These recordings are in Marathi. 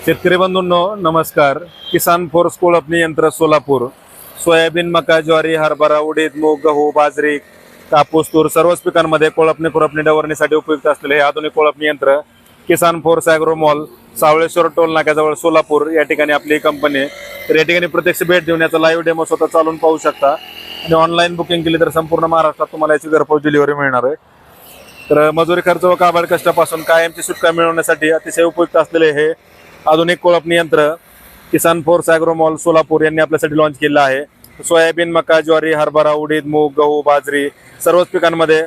शेतकरी बंधूंनो नमस्कार। किसान फोर्स कोळपणी यंत्र सोलापूर सोयाबीन, मका, ज्वारी, हरभरा, उडीद, मूग, गहू, बाजरी, कापूस, तूर सर्वच पिकांमध्ये कोळपणी खुरपणी डवरणीसाठी उपयुक्त असलेले हे आधुनिक कोळपणी यंत्र किसान force agro mall Savaleshwar toll नाक्याजवळ सोलापूर या ठिकाणी आपली कंपनी आहे। तर या ठिकाणी प्रत्यक्ष भेट देऊन याचा लाईव्ह डेमो स्वतः चालून पाहू शकता आणि ऑनलाईन बुकिंग केली तर संपूर्ण महाराष्ट्रात तुम्हाला याची घरपोच डिलिव्हरी मिळणार आहे। तर मजुरी खर्च व काबाड कष्टापासून कायमची सुटका मिळवण्यासाठी अतिशय उपयुक्त असलेले हे आधुनिक कोळपणी यंत्र किसान फोर्स ॲग्रो मॉल सोलापूर यांनी आपल्यासाठी लॉन्च केलं आहे। सोयाबीन, मका, ज्वारी, हरभरा, उडीद, मूग, गहू, बाजरी सर्वच पिकांमध्ये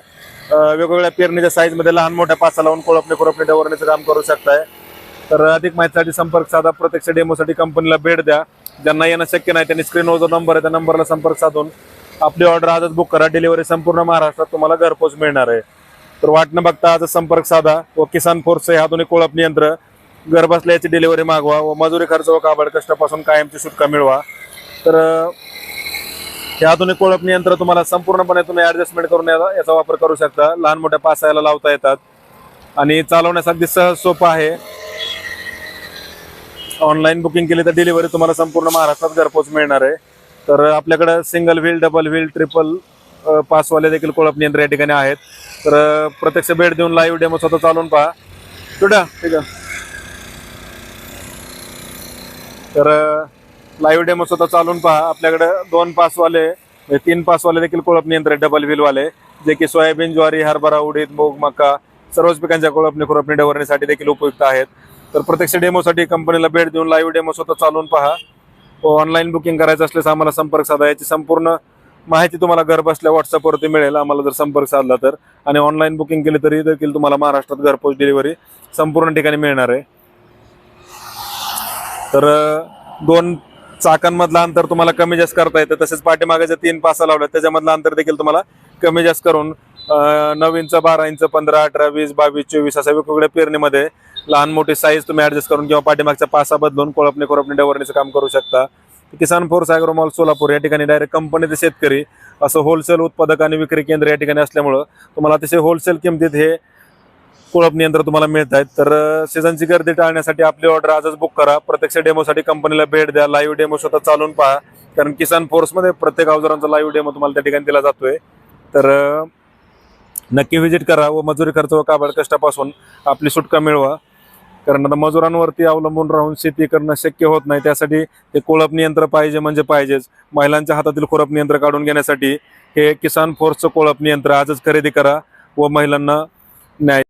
वेगवेगळ्या पेरणीच्या साईजमध्ये लहान मोठ्या पाचा लावून कोळपणी खुरपणी डवरण्याचं काम करू शकताय। तर अधिक माहितीसाठी संपर्क साधा, प्रत्यक्ष डेमोसाठी कंपनीला भेट द्या। ज्यांना येणं शक्य नाही त्यांनी स्क्रीनवर जो नंबर आहे त्या नंबरला संपर्क साधून आपली ऑर्डर आजच बुक करा। डिलिव्हरी संपूर्ण महाराष्ट्रात तुम्हाला घरपोच मिळणार आहे। तर वाट न बघता आजच संपर्क साधा व किसान फोर्स हे आधुनिक कोळपणी यंत्र घर बसल्या याची डिलिव्हरी मागवा व मजुरी खर्च व काबाड कष्टापासून कायमची सुटका मिळवा। तर हे आधुनिक कोळपणी यंत्र तुम्हाला संपूर्णपणे तुम्ही ॲडजस्टमेंट करून याचा वापर करू शकता। लहान मोठ्या पासायला लावता येतात आणि चालवण्यासाठी सहज सोपं आहे। ऑनलाईन बुकिंग केली तर डिलिव्हरी तुम्हाला संपूर्ण महाराष्ट्रात घरपोच मिळणार आहे। तर आपल्याकडे single wheel, double wheel, triple पासवाले देखील कोळपणी यंत्र या ठिकाणी आहेत। तर प्रत्यक्ष भेट देऊन लाईव्ह डेमो स्वतः चालून पहा। ठीक आहे। तर लाईव्ह डेमो स्वतः चालून पहा। आपल्याकडे 2 पासवाले 3 पासवाले देखील कोळपणी यंत्र डबल व्हीलवाले जे की सोयाबीन, ज्वारी, हरभरा, उडीद, मूग, मका सर्वच पिकांच्या कोळपणी खुरपणी डवरण्यासाठी देखील उपयुक्त आहेत। तर प्रत्यक्ष डेमोसाठी कंपनीला भेट देऊन लाईव्ह डेमो स्वतः चालून पहा व ऑनलाईन बुकिंग करायचं असल्यास आम्हाला संपर्क साधा। याची संपूर्ण माहिती तुम्हाला घर बसल्या व्हॉट्सअपवरती मिळेल आम्हाला जर संपर्क साधला तर। आणि ऑनलाईन बुकिंग केली तरी देखील तुम्हाला महाराष्ट्रात घरपोच डिलिव्हरी संपूर्ण ठिकाणी मिळणार आहे। तर 2 चाकांमधलं अंतर तुम्हाला कमी जास्त करता येतं। तसेच पाठीमागे जे 3 पासा लावले त्याच्यामधलं अंतर देखील तुम्हाला कमी जास्त करून 9 इंच, 12 इंच, 15, 18, 20, 22, 24 अशा वेगवेगळ्या पेरणीमध्ये लहान मोठी साईज तुम्ही ॲडजस्ट करून किंवा पाठीमागचा पासा बदलून कोळपणी खुरपणी डवरणीचं काम करू शकता। किसान फोर्स ॲग्रो मॉल सोलापूर या ठिकाणी डायरेक्ट कंपनीचे शेतकरी असं होलसेल उत्पादक आणि विक्री केंद्र या ठिकाणी असल्यामुळं तुम्हाला अतिशय होलसेल किमतीत हे कोळपणी यंत्र तुम्हाला मिळत आहेत। तर सीझनची गर्दी टाळण्यासाठी आपली ऑर्डर आजच बुक करा। प्रत्यक्ष डेमोसाठी कंपनीला भेट द्या। लाईव्ह डेमो स्वतः चालून पहा कारण किसान फोर्समध्ये प्रत्येक अवजारांचा लाईव्ह डेमो तुम्हाला त्या ठिकाणी दिला जातोय। तर नक्की व्हिजिट करा व मजुरी खर्च व काबाड कष्टापासून आपली सुटका मिळवा। कारण आता मजुरांवरती अवलंबून राहून शेती करणं शक्य होत नाही। त्यासाठी हे कोळपणी यंत्र पाहिजे म्हणजे पाहिजेच। महिलांच्या हातातील खुरपणी यंत्र काढून घेण्यासाठी हे किसान फोर्सचं कोळपणी यंत्र आजच खरेदी करा व महिलांना न्याय